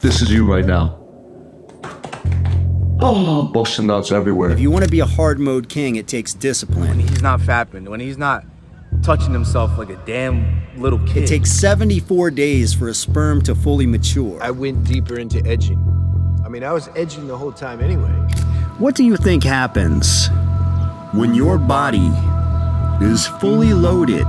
This is you right now. Oh, busting nuts everywhere. If you want to be a hard mode king, it takes discipline. When he's not fapping, when he's not touching himself like a damn little kid. It takes 74 days for a sperm to fully mature. I went deeper into edging. I mean, I was edging the whole time anyway. What do you think happens when your body is fully loaded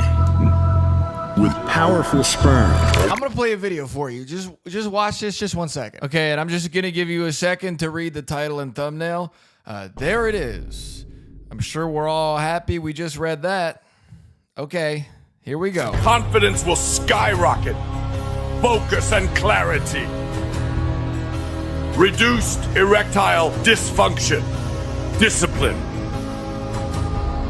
with powerful sperm? I'm gonna play a video for you. Just watch this just 1 second. Okay, and I'm just gonna give you a second to read the title and thumbnail. There it is. I'm sure we're all happy we just read that. Okay, here we go. Confidence will skyrocket. Focus and clarity. Reduced erectile dysfunction. Discipline.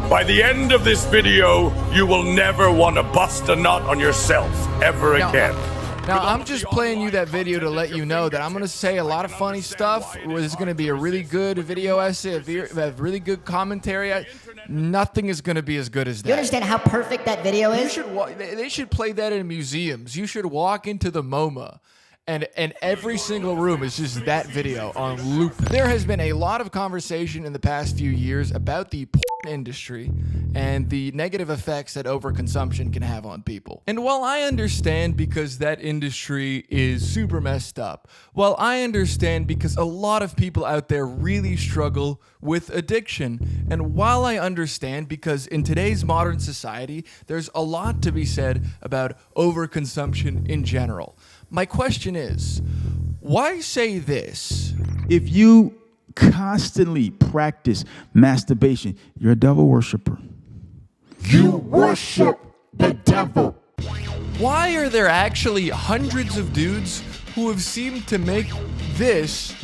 By the end of this video, you will never want to bust a nut on yourself ever again. Now, I'm just playing you that video to let you know that I'm going to say a lot of funny stuff. This is going to be a really good video essay, a really good commentary. Nothing is going to be as good as that. You understand how perfect that video is? They should play that in museums. You should walk into the MoMA, and every single room is just that video on loop. There has been a lot of conversation in the past few years about the porn industry and the negative effects that overconsumption can have on people. And while I understand because that industry is super messed up, while I understand because a lot of people out there really struggle with addiction, and while I understand because in today's modern society, there's a lot to be said about overconsumption in general, my question is, why say this? If you constantly practice masturbation, you're a devil worshiper. You worship the devil. Why are there actually hundreds of dudes who have seemed to make this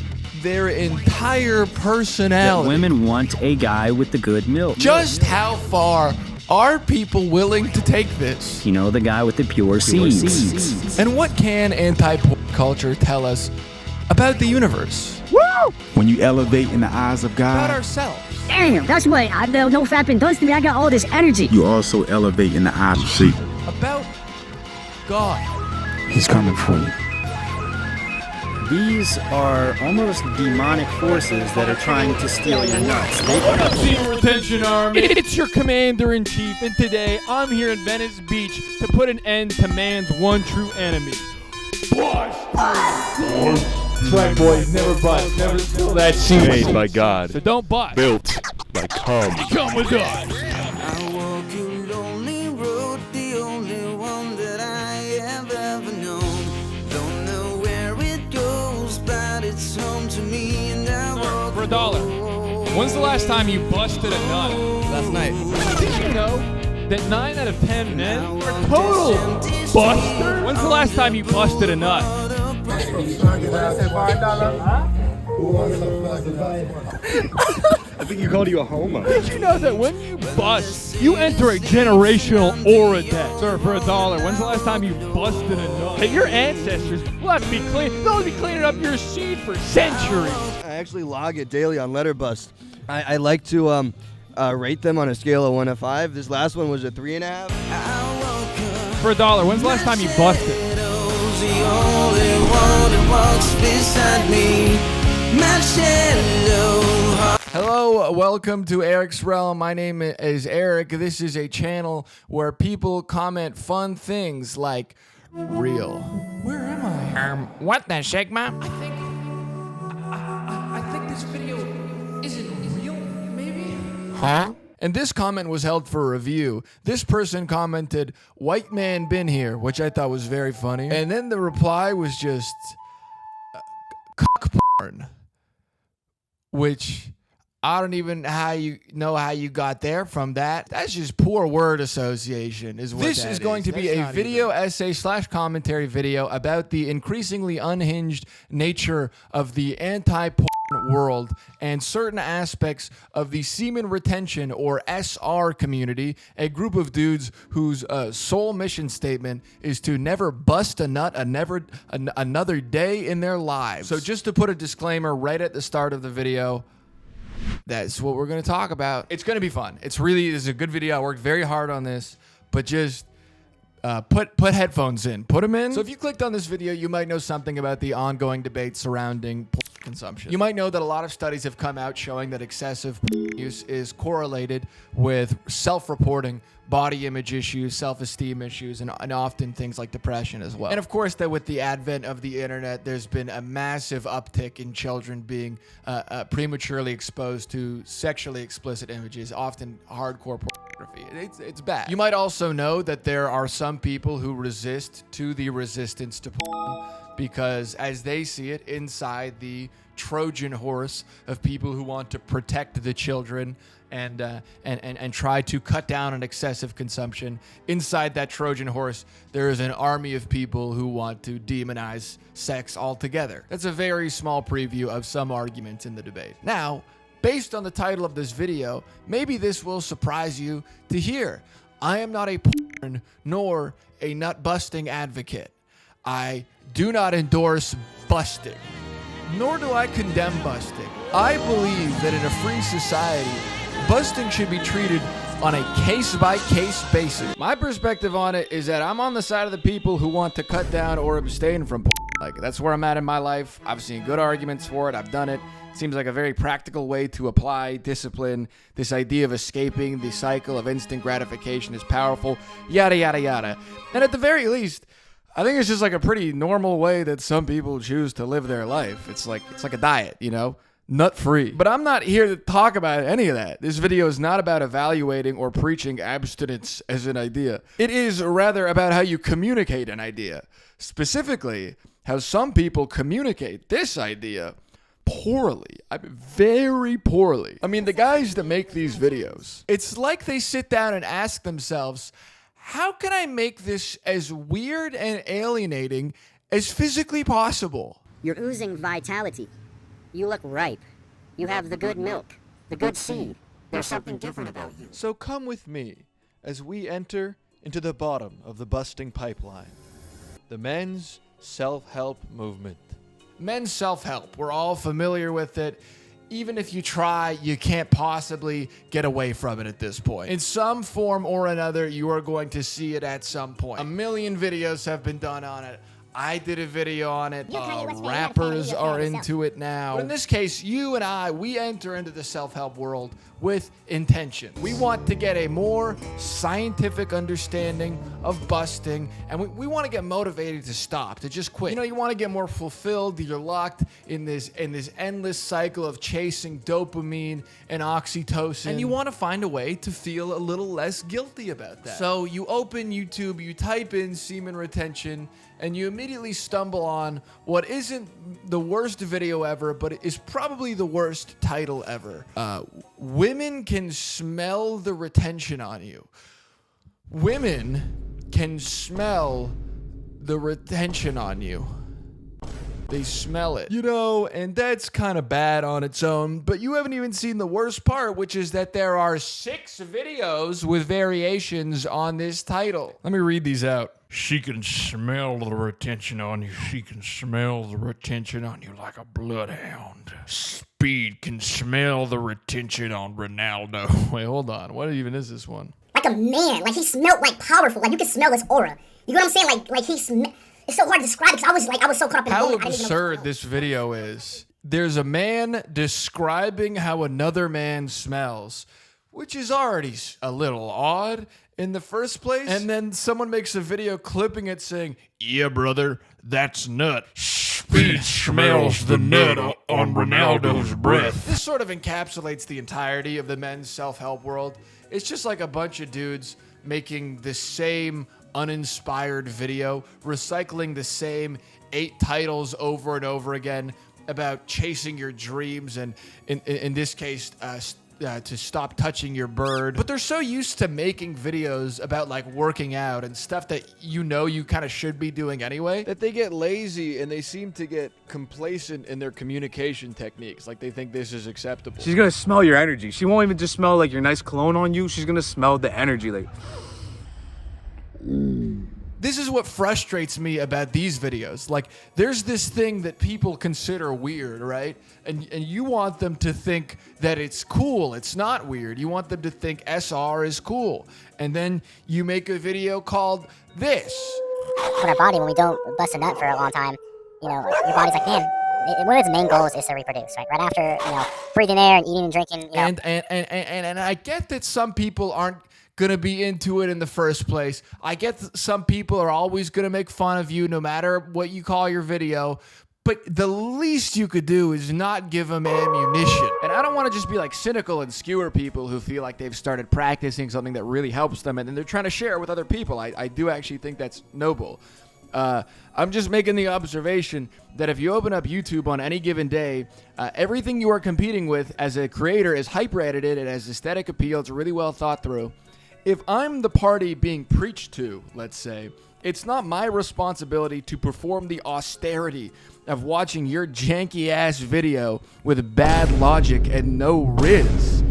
their entire personality? Women want a guy with the good milk. Just how far are people willing to take this? You know, the guy with the pure seeds. And what can anti-porn culture tell us about the universe? Woo! When you elevate in the eyes of God, About ourselves? Damn, that's what no fapping does to me. I got all this energy. you also elevate in the eyes of Satan. About God? He's coming for you. These are almost demonic forces that are trying to steal your nuts. What up, Semen Retention Army? It's your commander-in-chief, and today I'm here in Venice Beach to put an end to man's one true enemy. Bust! That's right, boys. Never bust. Never spill that semen. Made by God. So don't bust. Built by cum. Come with us. I walk a lonely road, the only one that I have ever known. Don't know where it goes, but it's home to me, and I walk For $1. When's the last time you busted a nut? Last night. Did you know that 9 out of 10 men are total busters? When's the last time you busted a nut? I think you called you a homo. Did you know that when you bust, you enter a generational aura debt? Sir, for $1, when's the last time you busted a nut? Hey, your ancestors will have to be clean. They'll be cleaning up your seed for centuries. I actually log it daily on Letterboxd. I like to rate them on a scale of 1 to 5. This last one was a 3.5. For $1, when's the last time you busted? the only one that walks beside me. My shadow. Hello, welcome to Eric's Realm. My name is Eric. This is a channel where people comment fun things like real. Where am I? What the Sigma? I think this video isn't real, maybe? Huh? And this comment was held for review. This person commented, "White man been here," which I thought was very funny. And then the reply was just cock porn, which I don't even know how you got there from that. That's just poor word association is what this is going to be. A video essay / commentary video about the increasingly unhinged nature of the anti-porn world and certain aspects of the semen retention or SR community, a group of dudes whose sole mission statement is to never bust a nut another day in their lives. So just to put a disclaimer right at the start of the video, that's what we're going to talk about. It's going to be fun. It's a good video. I worked very hard on this, but just put headphones in. Put them in. So if you clicked on this video, you might know something about the ongoing debate surrounding consumption. You might know that a lot of studies have come out showing that excessive use is correlated with self-reporting, body image issues, self-esteem issues, and often things like depression as well. And of course, that with the advent of the internet, there's been a massive uptick in children being prematurely exposed to sexually explicit images, often hardcore pornography. It's bad. You might also know that there are some people who resist to the resistance to porn because, as they see it, inside the Trojan horse of people who want to protect the children and try to cut down on excessive consumption, inside that Trojan horse, there is an army of people who want to demonize sex altogether. That's a very small preview of some arguments in the debate. Now, based on the title of this video, maybe this will surprise you to hear. I am not a porn nor a nut-busting advocate. I do not endorse busting, nor do I condemn busting. I believe that in a free society, busting should be treated on a case-by-case basis. My perspective on it is that I'm on the side of the people who want to cut down or abstain from porn. Like, that's where I'm at in my life. I've seen good arguments for it. I've done it. Seems like a very practical way to apply discipline. This idea of escaping the cycle of instant gratification is powerful, yada, yada, yada. And at the very least, I think it's just like a pretty normal way that some people choose to live their life. It's like a diet, you know? Nut-free. But I'm not here to talk about any of that. This video is not about evaluating or preaching abstinence as an idea. It is rather about how you communicate an idea. Specifically, how some people communicate this idea poorly. I mean, very poorly. I mean, the guys that make these videos, it's like they sit down and ask themselves, how can I make this as weird and alienating as physically possible? You're oozing vitality. You look ripe. You have the good milk, the good seed. There's something different about you. So come with me as we enter into the bottom of the busting pipeline. The men's self-help movement. Men's self-help. We're all familiar with it. Even if you try, you can't possibly get away from it at this point. In some form or another, you are going to see it at some point. A million videos have been done on it. I did a video on it. Rappers are into it now. But in this case, you and I, we enter into the self-help world with intention. We want to get a more scientific understanding of busting, and we want to get motivated to stop, to just quit. You know, you want to get more fulfilled. You're locked in this endless cycle of chasing dopamine and oxytocin, and you want to find a way to feel a little less guilty about that. So you open YouTube, you type in semen retention, and you immediately stumble on what isn't the worst video ever, but it is probably the worst title ever. Women can smell the retention on you. Women can smell the retention on you. They smell it. You know, and that's kind of bad on its own, but you haven't even seen the worst part, which is that there are 6 videos with variations on this title. Let me read these out. She can smell the retention on you. She can smell the retention on you like a bloodhound. Speed can smell the retention on Ronaldo. Wait, hold on. What even is this one? Like a man. Like he smelled like powerful. Like you can smell his aura. You know what I'm saying? Like he it's so hard to describe because I was so caught up in the moment. How absurd this video is. There's a man describing how another man smells, which is already a little odd in the first place. And then someone makes a video clipping it saying, yeah, brother, that's nut. Speed smells the nut on Ronaldo's breath. This sort of encapsulates the entirety of the men's self-help world. It's just like a bunch of dudes making the same uninspired video, recycling the same 8 titles over and over again about chasing your dreams and, in this case, to stop touching your bird. But they're so used to making videos about like working out and stuff that you know you kind of should be doing anyway, that they get lazy and they seem to get complacent in their communication techniques. Like they think this is acceptable. She's gonna smell your energy. She won't even just smell like your nice cologne on you. She's gonna smell the energy like... This is what frustrates me about these videos. Like, there's this thing that people consider weird, right? And you want them to think that it's cool. It's not weird. You want them to think SR is cool. And then you make a video called this. For our body, when we don't bust a nut for a long time, you know, your body's like, man, one of its main goals is to reproduce, right? Right after, you know, breathing air and eating and drinking, you know. And I get that some people aren't gonna be into it in the first place. I get that some people are always gonna make fun of you no matter what you call your video. But the least you could do is not give them ammunition. And I don't want to just be like cynical and skewer people who feel like they've started practicing something that really helps them and then they're trying to share it with other people. I do actually think that's noble. I'm just making the observation that if you open up YouTube on any given day, everything you are competing with as a creator is hyper-edited, it has aesthetic appeal, it's really well thought through. If I'm the party being preached to, let's say, it's not my responsibility to perform the austerity of watching your janky-ass video with bad logic and no rizz.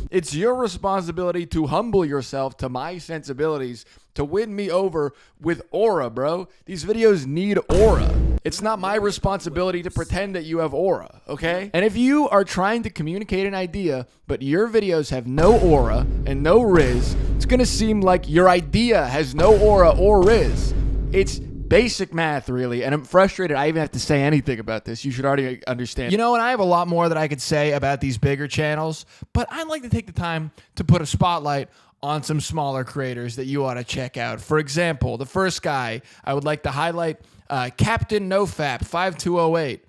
It's your responsibility to humble yourself to my sensibilities to win me over with aura, bro. These videos need aura. It's not my responsibility to pretend that you have aura, okay? And if you are trying to communicate an idea, but your videos have no aura and no rizz, it's gonna seem like your idea has no aura or rizz. It's basic math, really, and I'm frustrated I even have to say anything about this. You should already understand. You know, and I have a lot more that I could say about these bigger channels, but I'd like to take the time to put a spotlight on some smaller creators that you ought to check out. For example, the first guy I would like to highlight, Captain NoFap 5208,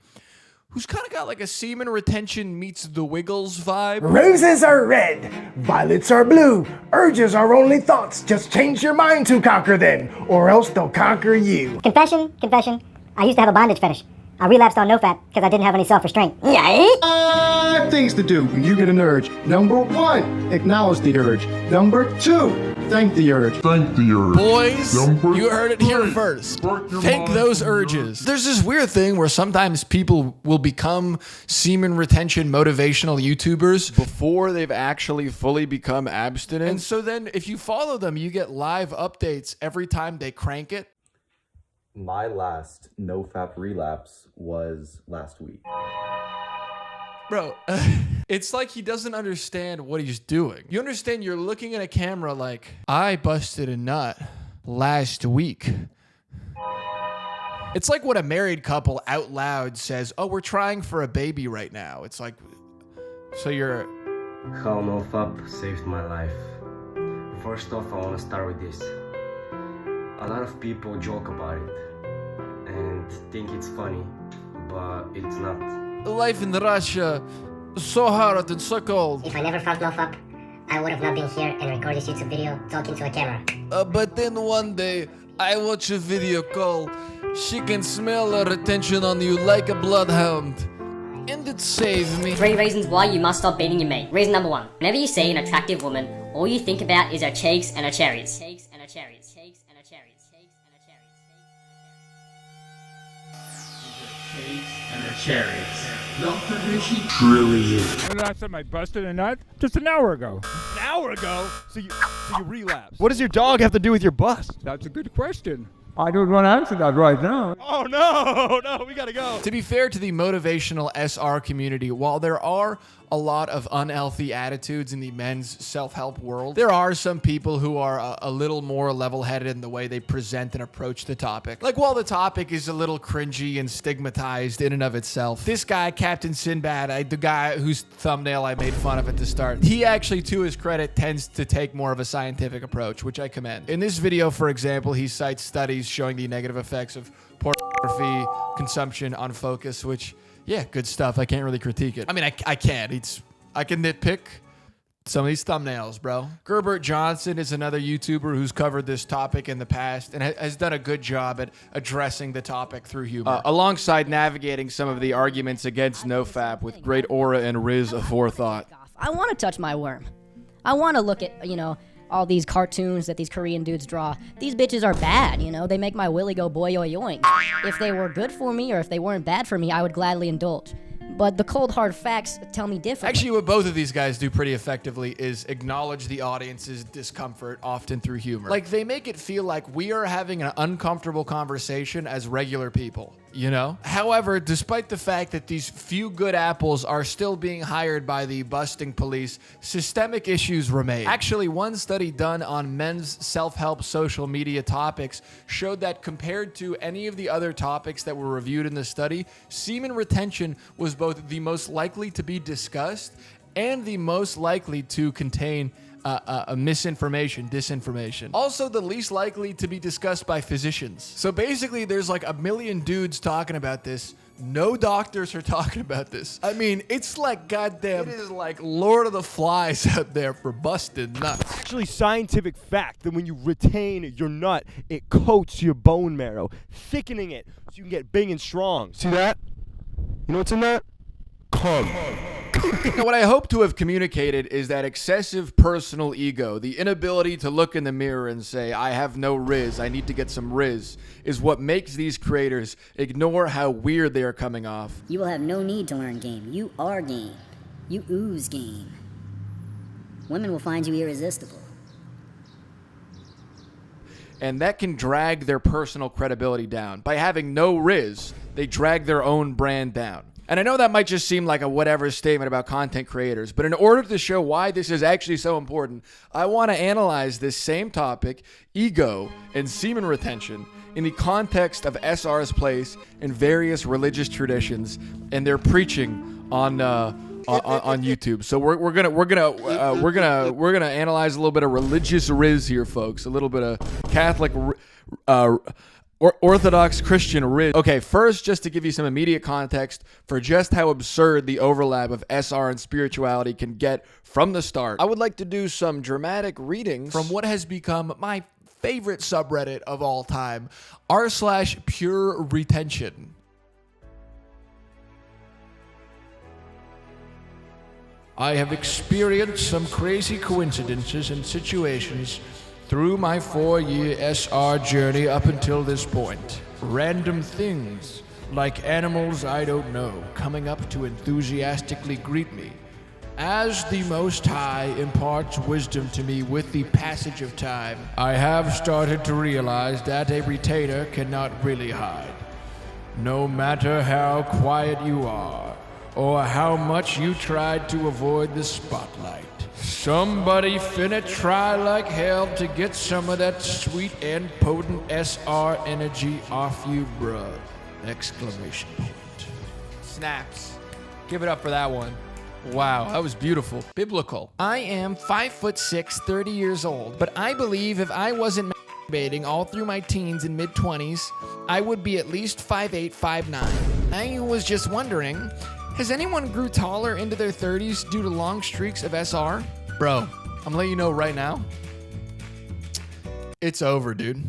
who's kind of got like a semen retention meets the Wiggles vibe. Roses are red, violets are blue, urges are only thoughts. Just change your mind to conquer them, or else they'll conquer you. Confession. I used to have a bondage fetish. I relapsed on NoFap because I didn't have any self-restraint. Yay! 5 things to do when you get an urge. Number 1, acknowledge the urge. Number 2, thank the urge. Boys, you heard it here first. Thank those urges. There's this weird thing where sometimes people will become semen retention motivational YouTubers before they've actually fully become abstinent. And so then if you follow them, you get live updates every time they crank it. My last NoFap relapse was last week. Bro, it's like he doesn't understand what he's doing. You understand you're looking at a camera like, I busted a nut last week. It's like when a married couple out loud says, oh, we're trying for a baby right now. It's like, so you're... How NoFap saved my life. First off, I want to start with this. A lot of people joke about it and think it's funny, but it's not. Life in Russia, so hard and so cold. If I never found NoFap, I would have not been here and recorded this YouTube video talking to a camera. But then one day, I watch a video called She Can Smell Her Attention on You Like a Bloodhound. And it saved me. 3 reasons why you must stop beating your mate. Reason number 1. Whenever you see an attractive woman, all you think about is her cheeks and her cherries. Cheeks and her cherries. Cheeks and her cherries. Cheeks and her cherries. Cheeks and her cherries. Look at who she truly is. When last time I busted a nut? Just an hour ago. An hour ago? So you relapsed. What does your dog have to do with your bust? That's a good question. I don't want to answer that right now. Oh, no, we gotta go. To be fair to the motivational SR community, while there are a lot of unhealthy attitudes in the men's self-help world, there are some people who are a little more level-headed in the way they present and approach the topic. Like, while the topic is a little cringy and stigmatized in and of itself, this guy, Captain Sinbad, the guy whose thumbnail I made fun of at the start, he actually, to his credit, tends to take more of a scientific approach, which I commend. In this video, for example, he cites studies showing the negative effects of pornography consumption on focus, which... yeah, good stuff. I can't really critique it. I mean, I can. I can nitpick some of these thumbnails, bro. Gerbert Johnson is another YouTuber who's covered this topic in the past and has done a good job at addressing the topic through humor, alongside navigating some of the arguments against NoFap with great aura and rizz aforethought. I want to touch my worm. I want to look at, all these cartoons that these Korean dudes draw. These bitches are bad, They make my willy go boy yoink. If they were good for me or if they weren't bad for me, I would gladly indulge. but the cold hard facts tell me different. Actually, what both of these guys do pretty effectively is acknowledge the audience's discomfort, often through humor. Like, they make it feel like we are having an uncomfortable conversation as regular people, you know? However, despite the fact that these few good apples are still being hired by the busting police, systemic issues remain. Actually, one study done on men's self-help social media topics showed that compared to any of the other topics that were reviewed in the study, semen retention was both the most likely to be discussed and the most likely to contain misinformation, disinformation. Also the least likely to be discussed by physicians. So basically there's like a million dudes talking about this. No doctors are talking about this. I mean, it's like goddamn, it is like Lord of the Flies out there for busted nuts. Actually, scientific fact that when you retain your nut, it coats your bone marrow, thickening it so you can get big and strong. See that? You know what's in that? Cum. Now, what I hope to have communicated is that excessive personal ego, the inability to look in the mirror and say, I have no rizz, I need to get some rizz, is what makes these creators ignore how weird they are coming off. You will have no need to learn game. You are game. You ooze game. Women will find you irresistible. And that can drag their personal credibility down. By having no rizz, they drag their own brand down. And I know that might just seem like a whatever statement about content creators, but in order to show why this is actually so important, I want to analyze this same topic, ego and semen retention, in the context of SR's place in various religious traditions and their preaching on YouTube. So we're gonna analyze a little bit of religious rizz here, folks. A little bit of Catholic Orthodox Christian rizz. Okay, first, just to give you some immediate context for just how absurd the overlap of SR and spirituality can get from the start, I would like to do some dramatic readings from what has become my favorite subreddit of all time, r/pure retention. I have experienced some crazy coincidences and situations through my 4-year SR journey up until this point. Random things, like animals I don't know, coming up to enthusiastically greet me. As the Most High imparts wisdom to me with the passage of time, I have started to realize that a retainer cannot really hide. No matter how quiet you are, or how much you tried to avoid the spotlight, somebody finna try like hell to get some of that sweet and potent SR energy off you, bruh. Exclamation point. Snaps. Give it up for that one. Wow, that was beautiful. Biblical. I am 5'6", 30 years old, but I believe if I wasn't masturbating all through my teens and mid-20s, I would be at least 5'8", 5'9". I was just wondering, has anyone grew taller into their 30s due to long streaks of SR? Bro, I'm letting you know right now, it's over, dude.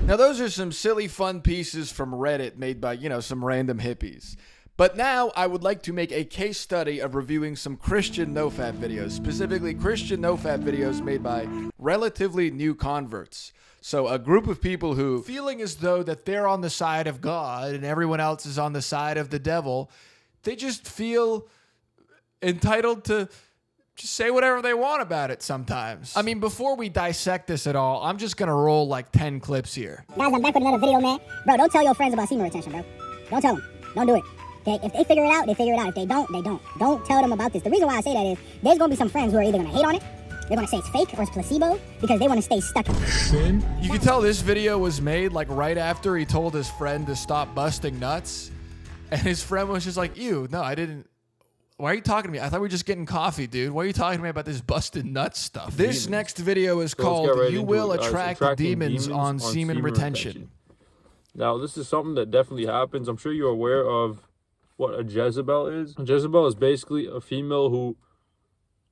Now, those are some silly fun pieces from Reddit made by, some random hippies. But now I would like to make a case study of reviewing some Christian nofap videos, specifically Christian nofap videos made by relatively new converts. So a group of people who, feeling as though that they're on the side of God and everyone else is on the side of the devil, they just feel entitled to just say whatever they want about it sometimes. I mean, before we dissect this at all, I'm just gonna roll like 10 clips here. Guys, I'm back with another video, man. Bro, don't tell your friends about semen retention, bro. Don't tell them. Don't do it. Okay? If they figure it out, they figure it out. If they don't, they don't. Don't tell them about this. The reason why I say that is there's gonna be some friends who are either gonna hate on it, they're gonna say it's fake or it's placebo because they wanna stay stuck in it. You can tell this video was made like right after he told his friend to stop busting nuts. And his friend was just like, ew, no, I didn't. Why are you talking to me? I thought we were just getting coffee, dude. Why are you talking to me about this busted nut stuff? This next video is called You Will Attract Demons on Semen Retention. Now, this is something that definitely happens. I'm sure you're aware of what a Jezebel is. A Jezebel is basically a female who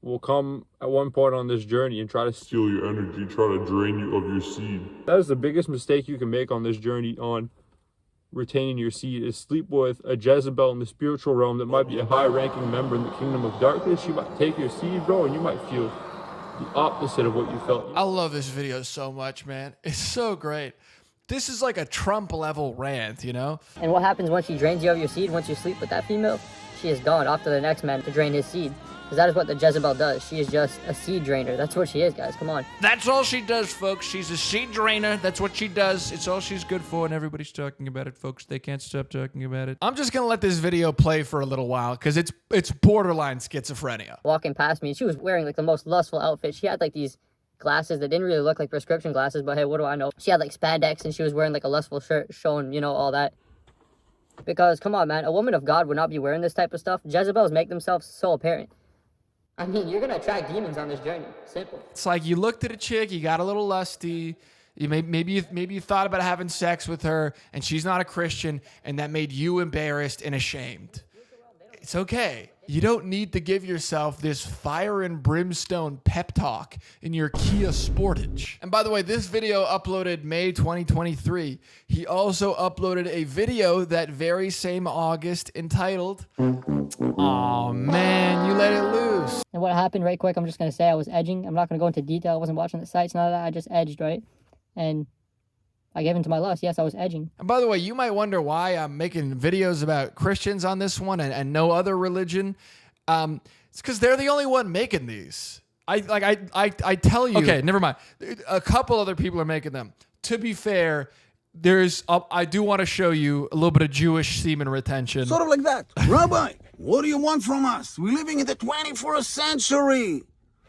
will come at one point on this journey and try to steal your energy, try to drain you of your seed. That is the biggest mistake you can make on this journey on retaining your seed, is sleep with a Jezebel in the spiritual realm that might be a high-ranking member in the kingdom of darkness. She might take your seed, bro, and you might feel the opposite of what you felt. I love this video so much, man. It's so great. This is like a Trump-level rant, you know? And what happens once she drains you of your seed, once you sleep with that female? she is gone off to the next man to drain his seed. Because that is what the Jezebel does. She is just a seed drainer. That's what she is, guys. Come on. That's all she does, folks. She's a seed drainer. That's what she does. It's all she's good for, and everybody's talking about it, folks. They can't stop talking about it. I'm just gonna let this video play for a little while, because it's borderline schizophrenia. Walking past me, she was wearing like the most lustful outfit. She had like these glasses that didn't really look like prescription glasses, but hey, what do I know? She had like spandex, and she was wearing like a lustful shirt showing, you know, all that. Because, come on, man, a woman of God would not be wearing this type of stuff. Jezebels make themselves so apparent. I mean, you're gonna attract demons on this journey. Simple. It's like you looked at a chick, you got a little lusty, maybe you thought about having sex with her, and she's not a Christian, and that made you embarrassed and ashamed. It's okay. You don't need to give yourself this fire and brimstone pep talk in your Kia Sportage. And by the way, this video uploaded May 2023. He also uploaded a video that very same August entitled, "Aw man, you let it loose." And what happened, right quick, I'm just gonna say I was edging. I'm not gonna go into detail. I wasn't watching the sites, none of that. I just edged, right? And I gave in to my lust. Yes, I was edging. And by the way, you might wonder why I'm making videos about Christians on this one and no other religion. It's because they're the only one making these. I tell you. Okay, never mind. A couple other people are making them. To be fair, I do want to show you a little bit of Jewish semen retention. Sort of like that. Rabbi, what do you want from us? We're living in the 21st century.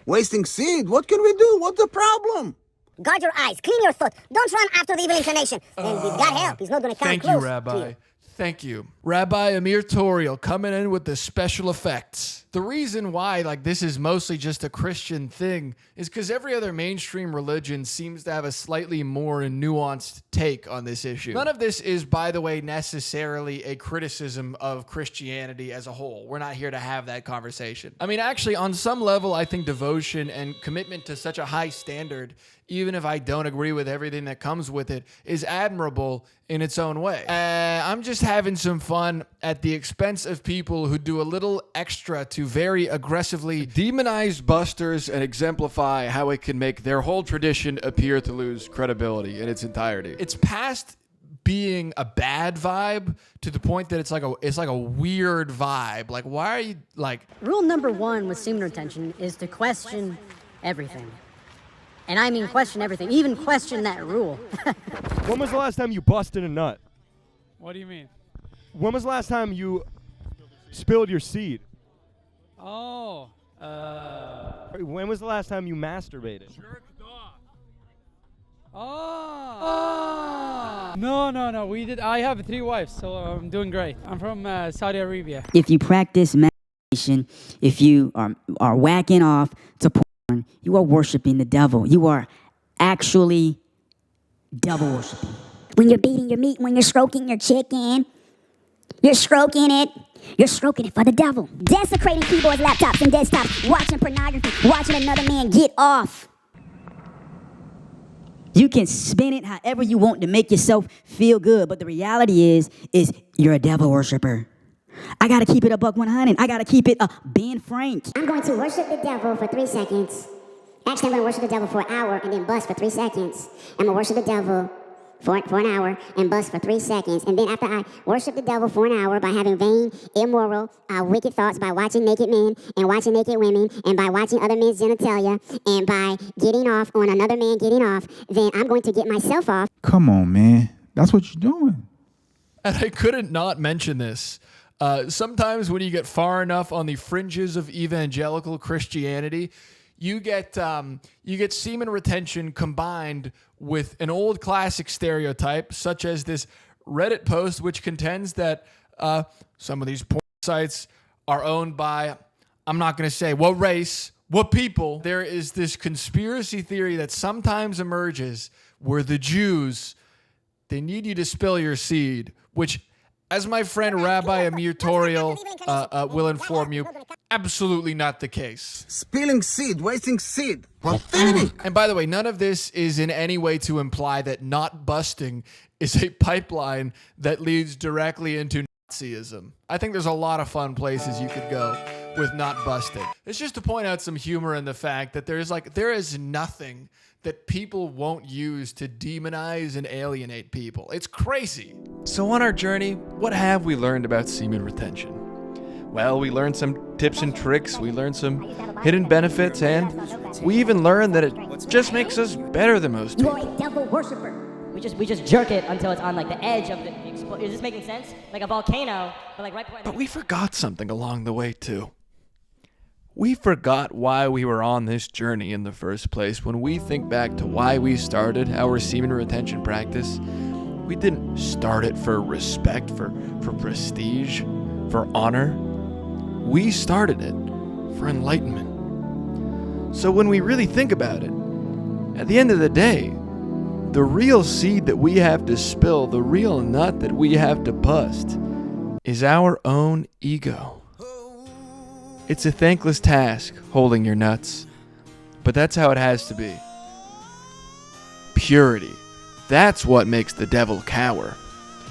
Wasting seed? What can we do? What's the problem? Guard your eyes, clean your thought. Don't run after the evil inclination. And we've got help. He's not going to come Thank close. you, Rabbi. Thank you. Rabbi Amir Toriel coming in with the special effects. The reason why this is mostly just a Christian thing is because every other mainstream religion seems to have a slightly more nuanced take on this issue. None of this is, by the way, necessarily a criticism of Christianity as a whole. We're not here to have that conversation. I mean, actually, on some level, I think devotion and commitment to such a high standard, even if I don't agree with everything that comes with it, is admirable in its own way. I'm just having some fun at the expense of people who do a little extra to very aggressively demonize busters and exemplify how it can make their whole tradition appear to lose credibility in its entirety. It's past being a bad vibe to the point that it's like a weird vibe. Like, why are you Rule number 1 with semen retention is to question everything. And I mean question everything, even question that rule. When was the last time you busted a nut? What do you mean? When was the last time you spilled your seed? Oh. When was the last time you masturbated? Jerked off. Oh. No. We did. I have 3 wives, so I'm doing great. I'm from Saudi Arabia. If you practice masturbation, if you are whacking off to porn, you are worshiping the devil. You are actually devil worshiping. When you're beating your meat, when you're stroking your chicken, you're stroking it. You're stroking it for the devil. Desecrating keyboards, laptops, and desktops. Watching pornography. Watching another man get off. You can spin it however you want to make yourself feel good, but the reality is you're a devil worshiper. I gotta keep it a $100. I gotta keep it Ben Frank. I'm going to worship the devil for 3 seconds. Actually, I'm going to worship the devil for an hour and then bust for 3 seconds. I'm going to worship the devil for an hour and bust for 3 seconds. And then after I worship the devil for an hour by having vain, immoral, wicked thoughts, by watching naked men and watching naked women, and by watching other men's genitalia, and by getting off on another man getting off, then I'm going to get myself off. Come on, man. That's what you're doing. And I couldn't not mention this. Sometimes when you get far enough on the fringes of evangelical Christianity, you get semen retention combined with an old classic stereotype, such as this Reddit post, which contends that some of these porn sites are owned by, I'm not going to say what race, what people. There is this conspiracy theory that sometimes emerges where the Jews, they need you to spill your seed, which, as my friend Rabbi Amir Toriel will inform you, absolutely not the case. Spilling seed, wasting seed. And by the way, none of this is in any way to imply that not busting is a pipeline that leads directly into Nazism. I think there's a lot of fun places you could go with not busting. It's just to point out some humor in the fact that there is nothing that people won't use to demonize and alienate people. It's crazy. So on our journey, what have we learned about semen retention? well, we learned some tips and tricks, we learned some hidden benefits, and we even learned that it just makes us better than most people. You're a devil worshiper. We just jerk it until it's on like the edge of the Is this making sense? Like a volcano, but like right before. But we forgot something along the way too. We forgot why we were on this journey in the first place. When we think back to why we started our semen retention practice, we didn't start it for respect, for prestige, for honor. We started it for enlightenment. So when we really think about it, at the end of the day, the real seed that we have to spill, the real nut that we have to bust, is our own ego. It's a thankless task, holding your nuts, but that's how it has to be. Purity. That's what makes the devil cower.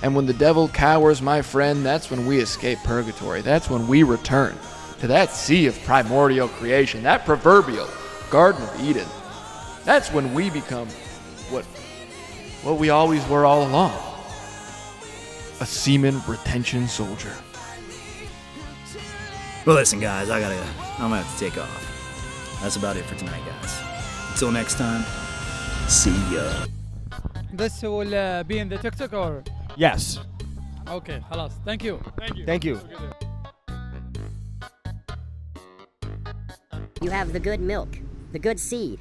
And when the devil cowers, my friend, that's when we escape purgatory. That's when we return to that sea of primordial creation, that proverbial Garden of Eden. That's when we become what we always were all along. A semen retention soldier. Well, listen, guys, I'm gonna have to take off. That's about it for tonight, guys. Until next time, see ya. This will be in the TikTok or? Yes. Okay, خلاص. Thank you. Thank you. You have the good milk, the good seed.